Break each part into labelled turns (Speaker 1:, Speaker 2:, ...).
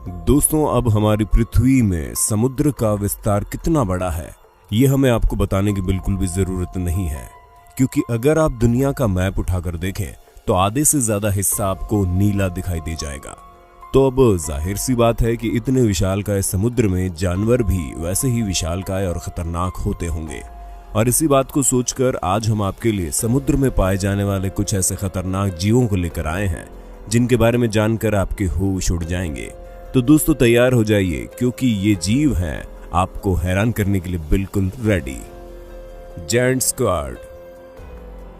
Speaker 1: दोस्तों, अब हमारी पृथ्वी में समुद्र का विस्तार कितना बड़ा है ये हमें आपको बताने की बिल्कुल भी जरूरत नहीं है, क्योंकि अगर आप दुनिया का मैप उठाकर देखें तो आधे से ज्यादा हिस्सा आपको नीला दिखाई दे जाएगा। तो अब जाहिर सी बात है कि इतने विशालकाय समुद्र में जानवर भी वैसे ही विशालकाय और खतरनाक होते होंगे। और इसी बात को सोचकर आज हम आपके लिए समुद्र में पाए जाने वाले कुछ ऐसे खतरनाक जीवों को लेकर आए हैं जिनके बारे में जानकर आपके होश उड़ जाएंगे। तो दोस्तों तैयार हो जाइए, क्योंकि ये जीव हैं आपको हैरान करने के लिए बिल्कुल रेडी। Giant squad.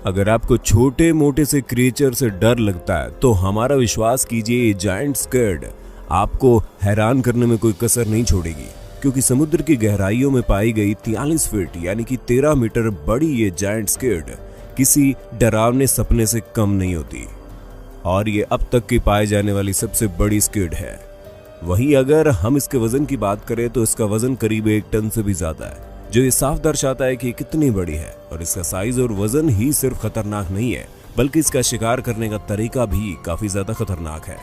Speaker 1: अगर आपको छोटे मोटे से क्रिएचर से डर लगता है तो हमारा विश्वास कीजिए, जायंट स्क्वाड आपको हैरान करने में कोई कसर नहीं छोड़ेगी, क्योंकि समुद्र की गहराइयों में पाई गई 43 फीट यानी कि 13 मीटर बड़ी ये जायंट स्क्वाड किसी डरावने सपने से कम नहीं होती और ये अब तक की पाए जाने वाली सबसे बड़ी स्क्वाड है। वहीं अगर हम इसके वजन की बात करें तो इसका वजन करीब 1 टन से भी ज्यादा है, जो ये साफ दर्शाता है कि कितनी बड़ी है। और इसका साइज और वजन ही सिर्फ खतरनाक नहीं है, बल्कि इसका शिकार करने का तरीका भी काफी ज्यादा खतरनाक है।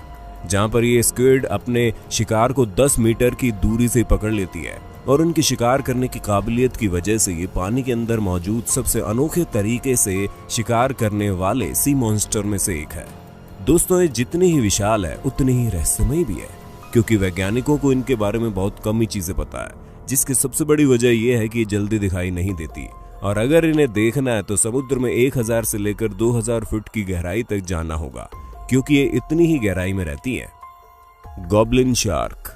Speaker 1: जहां पर ये स्क्विड अपने शिकार को 10 मीटर की दूरी से पकड़ लेती है और उनकी शिकार करने की काबिलियत की वजह से ये पानी के अंदर मौजूद सबसे अनोखे तरीके से शिकार करने वाले सी मॉन्स्टर में से एक है। दोस्तों, ये जितनी ही विशाल है उतनी ही रहस्यमय भी है, क्योंकि वैज्ञानिकों को इनके बारे में बहुत कम ही चीजें पता है, जिसकी सबसे बड़ी वजह यह है कि ये जल्दी दिखाई नहीं देती और अगर इन्हें देखना है तो समुद्र में 1000 से लेकर 2000 फुट की गहराई तक जाना होगा, क्योंकि ये इतनी ही गहराई में रहती है। Goblin shark.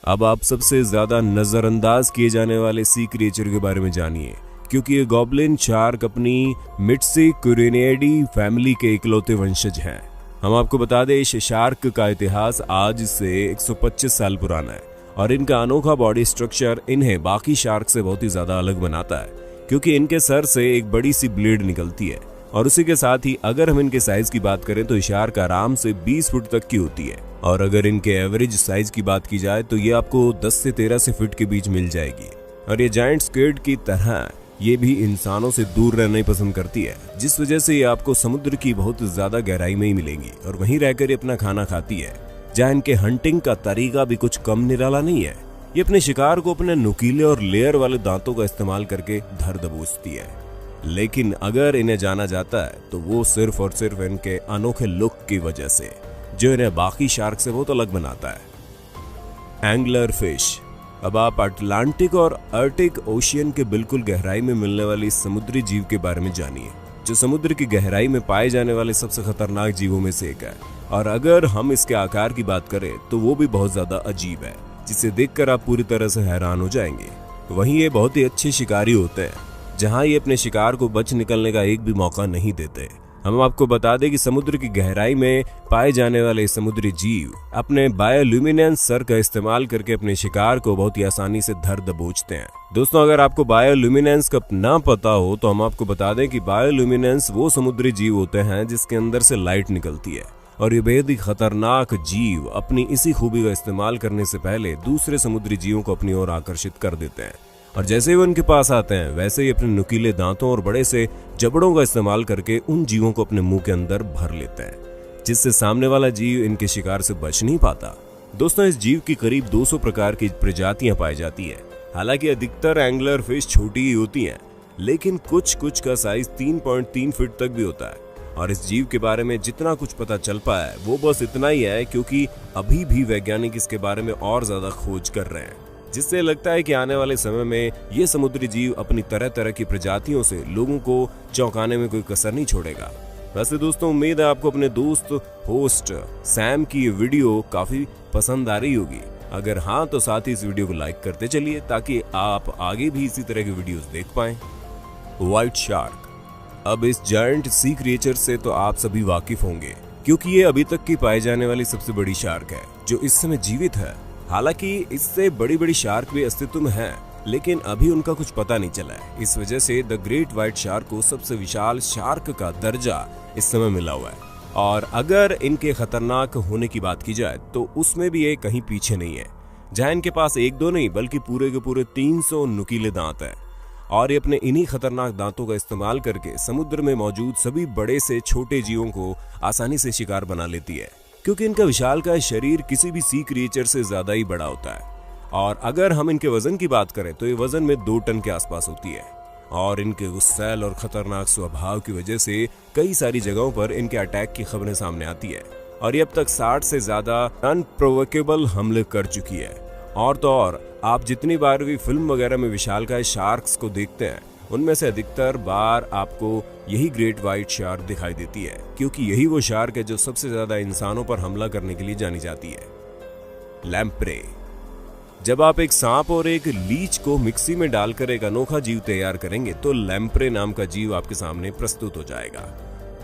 Speaker 1: अब आप सबसे ज्यादा नजरअंदाज किए जाने वाले सी क्रिएचर के बारे में जानिए, क्योंकि ये गॉब्लिन शार्क अपनी मिट्सिकुरिनिडी फैमिली के इकलौते वंशज हैं। हम आपको बता दें, इस शार्क का इतिहास आज से 125 साल पुराना है और इनका अनोखा बॉडी स्ट्रक्चर इन्हें बाकी शार्क से बहुत ही ज्यादा अलग बनाता है, क्योंकि इनके सर से एक बड़ी सी ब्लेड निकलती है और उसी के साथ ही अगर हम इनके साइज की बात करें तो शार्क आराम से 20 फुट तक की होती है और अगर इनके एवरेज साइज की बात की जाए तो ये आपको 10 से 13 फुट के बीच मिल जाएगी। और ये जायंट स्क्विड की तरह ये भी इंसानों से दूर रहना ही पसंद करती है, जिस वजह से ये आपको समुद्र की बहुत ज्यादा गहराई में ही मिलेंगी और वहीं रहकर ये अपना खाना खाती है। जहाँ इनके हंटिंग का तरीका भी कुछ कम निराला नहीं है। ये अपने शिकार को अपने नुकीले और लेयर वाले दांतों का इस्तेमाल करके धर दबोचती है, लेकिन अगर इन्हें जाना जाता है तो वो सिर्फ और सिर्फ इनके अनोखे लुक की वजह से, जो इन्हें बाकी शार्क से बहुत अलग बनाता है। Angler fish. अब आप अटलांटिक और आर्टिक ओशियन के बिल्कुल गहराई में मिलने वाली इस समुद्री जीव के बारे में जानिए, जो समुद्र की गहराई में पाए जाने वाले सबसे खतरनाक जीवों में से एक है। और अगर हम इसके आकार की बात करें तो वो भी बहुत ज्यादा अजीब है, जिसे देखकर आप पूरी तरह से हैरान हो जाएंगे। वहीं ये बहुत ही अच्छे शिकारी होते हैं, जहां ये अपने शिकार को बच निकलने का एक भी मौका नहीं देते। हम आपको बता दें कि समुद्र की गहराई में पाए जाने वाले समुद्री जीव अपने बायोल्यूमिनेंस सर का इस्तेमाल करके अपने शिकार को बहुत ही आसानी से धर दबोचते हैं। दोस्तों, अगर आपको बायोल्यूमिनेंस का ना पता हो तो हम आपको बता दें कि बायोल्यूमिनेंस वो समुद्री जीव होते हैं जिसके अंदर से लाइट निकलती है और ये बेहद ही खतरनाक जीव अपनी इसी खूबी का इस्तेमाल करने से पहले दूसरे समुद्री जीवों को अपनी ओर आकर्षित कर देते हैं और जैसे ही वो उनके पास आते हैं वैसे ही अपने नुकीले दांतों और बड़े से जबड़ों का इस्तेमाल करके उन जीवों को अपने मुंह के अंदर भर लेते हैं, जिससे सामने वाला जीव इनके शिकार से बच नहीं पाता। दोस्तों, इस जीव की करीब 200 प्रकार की प्रजातियां पाई जाती है। हालांकि अधिकतर एंगलर फिश छोटी ही होती हैं, लेकिन कुछ का साइज 3.3 फीट तक भी होता है। और इस जीव के बारे में जितना कुछ पता चल पाया है वो बस इतना ही है, क्योंकि अभी भी वैज्ञानिक इसके बारे में और ज्यादा खोज कर रहे हैं, जिससे लगता है कि आने वाले समय में ये समुद्री जीव अपनी तरह तरह की प्रजातियों से लोगों को चौंकाने में कोई कसर नहीं छोड़ेगा। वैसे दोस्तों, उम्मीद है आपको अपने दोस्त होस्ट सैम की ये वीडियो काफी पसंद आ रही होगी। अगर हाँ तो साथ ही इस वीडियो को लाइक करते चलिए, ताकि आप आगे भी इसी तरह की वीडियोस देख पाएं। White shark. अब इस जायंट सी क्रिएचर से तो आप सभी वाकिफ होंगे, क्योंकि ये अभी तक की पाई जाने वाली सबसे बड़ी शार्क है जो इस समय जीवित है। हालांकि इससे बड़ी बड़ी शार्क भी अस्तित्व में हैं, लेकिन अभी उनका कुछ पता नहीं चला है। इस वजह से द ग्रेट व्हाइट शार्क को सबसे विशाल शार्क का दर्जा इस समय मिला हुआ है और अगर इनके खतरनाक होने की बात की जाए तो उसमें भी ये कहीं पीछे नहीं है, जहां इनके पास 1-2 नहीं बल्कि पूरे के पूरे 300 नुकीले दांत हैं और ये अपने इन्हीं खतरनाक दांतों का इस्तेमाल करके समुद्र में मौजूद सभी बड़े से छोटे जीवों को आसानी से शिकार बना लेती है। क्योंकि इनका विशालकाय शरीर किसी भी सी क्रिएचर से ज्यादा ही बड़ा होता है। और अगर हम इनके वजन की बात करें तो ये वजन में 2 टन के आसपास होती है। और इनके गुस्सैल और खतरनाक स्वभाव की वजह से कई सारी जगहों पर इनके अटैक की खबरें सामने आती है और ये अब तक 60 से ज्यादा अनप्रोवोकेबल हमले कर चुकी है। और तो और आप जितनी बार भी फिल्म वगैरह में विशालकाय शार्क्स को देखते हैं, उनमें से अधिकतर बार आपको यही ग्रेट व्हाइट शार्क दिखाई देती है, क्योंकि यही वो शार्क है जो सबसे ज्यादा इंसानों पर हमला करने के लिए जानी जाती है। लैम्प्रे। जब आप एक सांप और एक लीच को मिक्सी में डालकर एक अनोखा जीव तैयार करेंगे तो लैम्प्रे नाम का जीव आपके सामने प्रस्तुत हो जाएगा,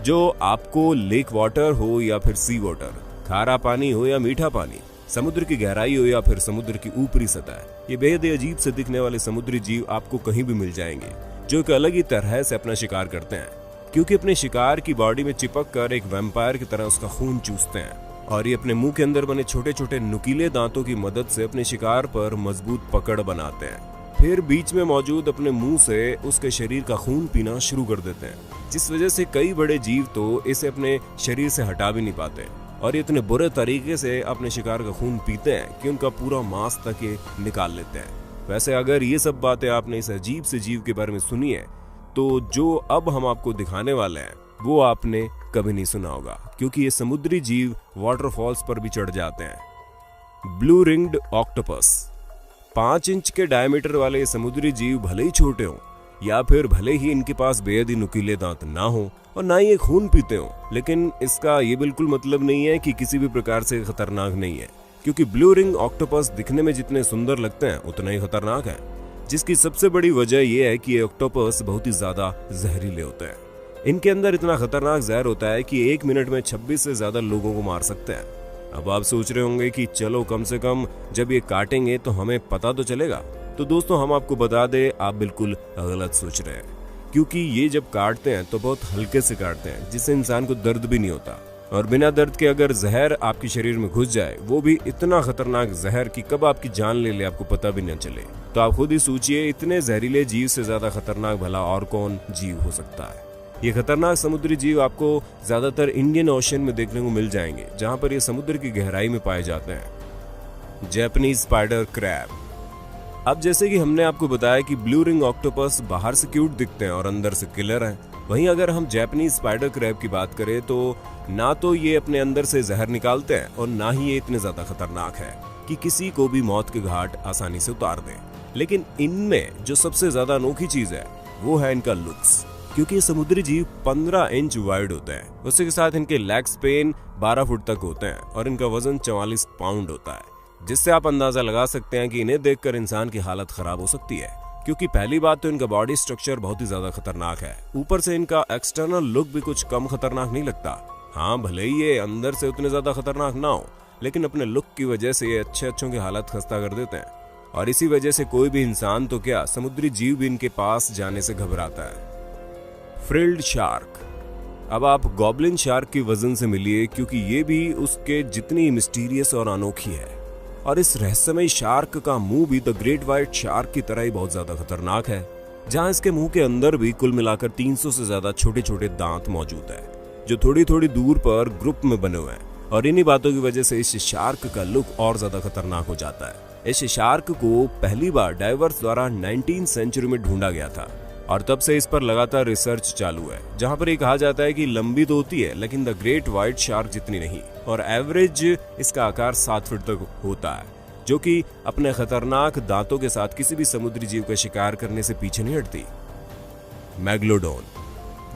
Speaker 1: जो आपको लेक वाटर हो या फिर सी वाटर, खारा पानी हो या मीठा पानी, समुद्र की गहराई हो या फिर समुद्र की ऊपरी सतह, ये बेहद अजीब से दिखने वाले समुद्री जीव आपको कहीं भी मिल जाएंगे, जो एक अलग ही तरह से अपना शिकार करते हैं, क्योंकि अपने शिकार की बॉडी में चिपक कर एक वैम्पायर की तरह उसका खून चूसते हैं। और ये अपने मुंह के अंदर बने छोटे छोटे नुकीले दांतों की मदद से अपने शिकार पर मजबूत पकड़ बनाते हैं। फिर बीच में मौजूद अपने मुंह से उसके शरीर का खून पीना शुरू कर देते हैं, जिस वजह से कई बड़े जीव तो इसे अपने शरीर से हटा भी नहीं पाते और ये इतने बुरे तरीके से अपने शिकार का खून पीते हैं कि उनका पूरा मांस तक ये निकाल लेते हैं। वैसे अगर ये सब बातें आपने इस अजीब से जीव के बारे में सुनी है, तो जो अब हम आपको दिखाने वाले हैं वो आपने कभी नहीं सुना होगा, क्योंकि ये समुद्री जीव वाटरफॉल्स पर भी चढ़ जाते हैं। Blue ringed octopus. 5 इंच के डायमीटर वाले समुद्री जीव भले ही छोटे हों या फिर भले ही इनके पास बेहद ही नुकीले दांत ना हो और ना ही ये खून पीते हो, लेकिन इसका ये बिल्कुल मतलब नहीं है कि किसी भी प्रकार से खतरनाक नहीं है, क्योंकि ब्लू रिंग ऑक्टोपस दिखने में जितने सुंदर लगते हैं उतना ही खतरनाक है, जिसकी सबसे बड़ी वजह यह है कि ये ऑक्टोपस बहुत ही ज्यादा जहरीले होते हैं। इनके अंदर इतना खतरनाक जहर होता है कि 1 मिनट में 26 से ज्यादा लोगों को मार सकते हैं। अब आप सोच रहे होंगे कि चलो कम से कम जब ये काटेंगे तो हमें पता तो चलेगा। तो दोस्तों हम आपको बता दें, आप बिल्कुल गलत सोच रहे हैं, क्योंकि ये जब काटते हैं तो बहुत हल्के से काटते हैं, जिससे इंसान को दर्द भी नहीं होता। और बिना दर्द के अगर जहर आपके शरीर में घुस जाए, वो भी इतना खतरनाक जहर कि कब आपकी जान ले ले आपको पता भी न चले। तो आप खुद ही सोचिए, इतने जहरीले जीव से ज्यादा खतरनाक भला और कौन जीव हो सकता है। ये खतरनाक समुद्री जीव आपको ज्यादातर इंडियन ओशन में देखने को मिल जाएंगे, जहां पर ये समुद्र की गहराई में पाए जाते हैं। Japanese spider crab. अब जैसे कि हमने आपको बताया कि ब्लू रिंग ऑक्टोपस बाहर से क्यूट दिखते हैं और अंदर से किलर हैं, वहीं अगर हम जैपनीज स्पाइडर क्रैब की बात करें तो ना तो ये अपने अंदर से जहर निकालते हैं और ना ही ये इतने ज्यादा खतरनाक है कि किसी को भी मौत के घाट आसानी से उतार दें। लेकिन इनमें जो सबसे ज्यादा अनोखी चीज है वो है इनका लुक्स, क्योंकि ये समुद्री जीव 15 इंच वाइड होते हैं। उसी के साथ इनके लेग स्पेन 12 फुट तक होते हैं और इनका वजन 44 पाउंड होता है, जिससे आप अंदाजा लगा सकते हैं कि इन्हें देखकर इंसान की हालत खराब हो सकती है। क्योंकि पहली बात तो इनका बॉडी स्ट्रक्चर बहुत ही ज्यादा खतरनाक है, ऊपर से इनका एक्सटर्नल लुक भी कुछ कम खतरनाक नहीं लगता। हाँ, भले ही ये अंदर से उतने ज्यादा खतरनाक ना हो, लेकिन अपने लुक की वजह से ये अच्छों की हालत खस्ता कर देते हैं और इसी वजह से कोई भी इंसान तो क्या, समुद्री जीव भी इनके पास जाने से घबराता है। Frilled shark. अब आप गॉब्लिन शार्क की वजन से मिलिए, क्योंकि ये भी उसके जितनी मिस्टीरियस और अनोखी है। और इस रहस्यमय शार्क का मुंह भी द ग्रेट व्हाइट शार्क की तरह ही बहुत ज्यादा खतरनाक है, जहां इसके मुंह के अंदर भी कुल मिलाकर 300 से ज्यादा छोटे छोटे दांत मौजूद है, जो थोड़ी थोड़ी दूर पर ग्रुप में बने हुए हैं। और इन्हीं बातों की वजह से इस शार्क का लुक और ज्यादा खतरनाक हो जाता है। इस शार्क को पहली बार डाइवर्स द्वारा 19वीं सेंचुरी में ढूंढा गया था और तब से इस पर लगातार रिसर्च चालू है, जहां पर ये कहा जाता है कि लंबी तो होती है लेकिन द ग्रेट व्हाइट शार्क जितनी नहीं, और एवरेज इसका आकार 7 फुट तक होता है, जो कि अपने खतरनाक दांतों के साथ किसी भी समुद्री जीव का शिकार करने से पीछे नहीं हटती। मैग्लोडोन।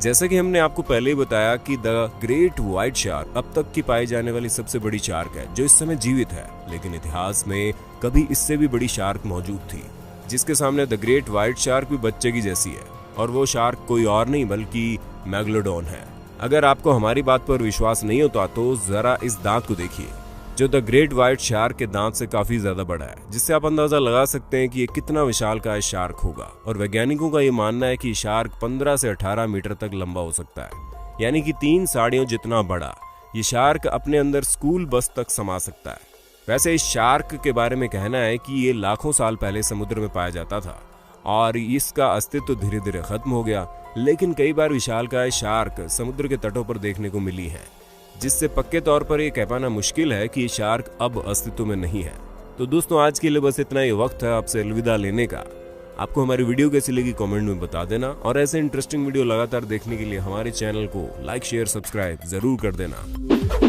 Speaker 1: जैसा कि हमने आपको पहले ही बताया कि द ग्रेट व्हाइट शार्क अब तक की पाई जाने वाली सबसे बड़ी शार्क है जो इस समय जीवित है, लेकिन इतिहास में कभी इससे भी बड़ी शार्क मौजूद थी, जिसके सामने द ग्रेट व्हाइट शार्क भी बच्चे की जैसी है। और वो शार्क कोई और नहीं बल्कि मैग्लोडोन है। अगर आपको हमारी बात पर विश्वास नहीं होता तो जरा इस दांत को देखिए, जो द ग्रेट व्हाइट शार्क के दांत से काफी ज्यादा बड़ा है, जिससे आप अंदाजा लगा सकते हैं कि ये कितना विशालकाय शार्क होगा। और वैज्ञानिकों का ये मानना है कि शार्क 15 से 18 मीटर तक लंबा हो सकता है, यानी कि 3 साड़ियों जितना बड़ा। ये शार्क अपने अंदर स्कूल बस तक समा सकता है। वैसे इस शार्क के बारे में कहना है कि ये लाखों साल पहले समुद्र में पाया जाता था और इसका अस्तित्व धीरे धीरे खत्म हो गया, लेकिन कई बार विशालकाय शार्क समुद्र के तटों पर देखने को मिली है, जिससे पक्के तौर पर यह कह पाना मुश्किल है कि ये शार्क अब अस्तित्व में नहीं है। तो दोस्तों आज के लिए बस इतना ही वक्त है आपसे अलविदा लेने का। आपको हमारी वीडियो कैसी लगी कमेंट में बता देना और ऐसे इंटरेस्टिंग वीडियो लगातार देखने के लिए हमारे चैनल को लाइक शेयर सब्सक्राइब जरूर कर देना।